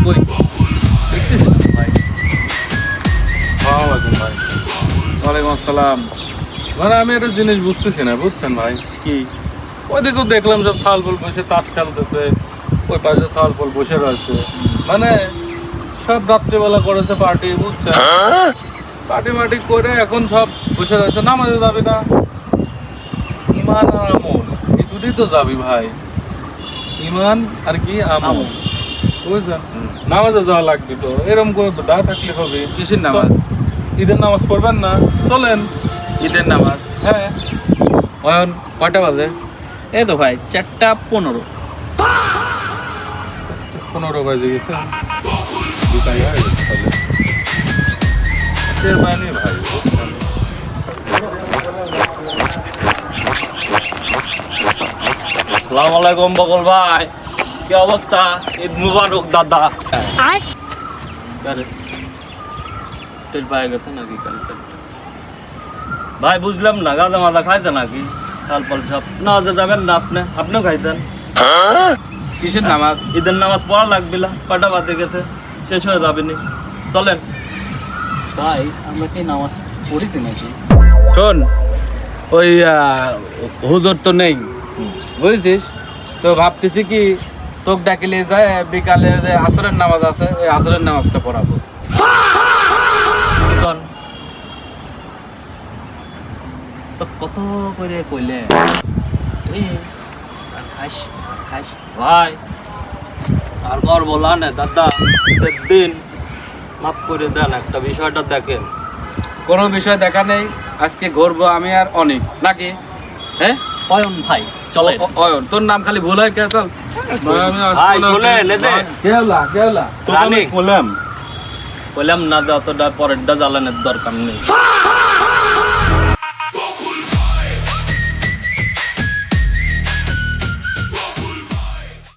কই দেখছিস ভাই? ওয়ালাইকুম ভাই। ওয়ালাইকুম আসসালাম। মানে আমি একটা জিনিস বুঝতেছি না, বুঝছেন ভাই? কি? ওইদিকেও দেখলাম সব সালপল বসে তাস খেলতেছে, ওই পাশে সালপল বসে রয়েছে, মানে সব রাত্রেবেলা করেছে পার্টি, বুঝছেন? পার্টি মার্টি করে এখন সব বসে রয়েছে, নামাজে যাবি না? ইমান আর আমল এই দুটোই তো যাবি ভাই, ইমান আর কি আমল, বুঝছেন? নামাজে যাওয়া লাগবে তো, এরকম করে দা থাকলে হবে। কিসের নামাজ? ঈদের নামাজ পড়বেন না? চলেন। ঈদের নামাজ? হ্যাঁ, অয়ন কয়টা বাজে? এই তো ভাই 4:15। 15 বাজে গেছে, দুটাই হয়ে গেছে তাহলে। এর মানে ভাই, বুঝছেন? আসসালামু আলাইকুম বকুল ভাই, কি অবস্থা? ঈদ মুবারক দাদা। তেল পায়ে গেছে নাকি কালকে? ভাই বুঝলাম না, গাঁজা মাজা খাইতে নাকি? তালপাল সব নামাজে যাবেন না আপনি? আপনিও খাইতেন? কিসের নামাজ? ঈদের নামাজ পড়া লাগবে না, কটা বাজে গেছে, শেষ হয়ে যাবে নি। চলেন ভাই আমরা কি নামাজ পড়েছি নাকি? শোন, ওই হুজুর তো নেই, বুঝছিস? তো ভাবতেছি কি তোকে ডাকিলে যায় বিকালে যে আসরের নামাজ আছে, ওই আসরের নামাজটা পড়াবো। চল। তো কত করে কইলে এই খাইস খাইস ভাই, আর কর বলা না দাদা, দিন মাফ করে দেন, একটা বিষয়টা দেখেন। কোনো বিষয় দেখা নেই, আজকে ঘুরবো আমি আর অনেক নাকি? হ্যাঁ অয়ন ভাই চলেন। অয়ন, তোর নাম খালি ভুল হয় কে? চল ভাই আমি ভাই আসবো না। চলেন, এতে কেওলা কেওলা তোকে আমি রানী। বললাম বললাম না যে অতটা পরেরটা জ্বালানোর দরকার নেই।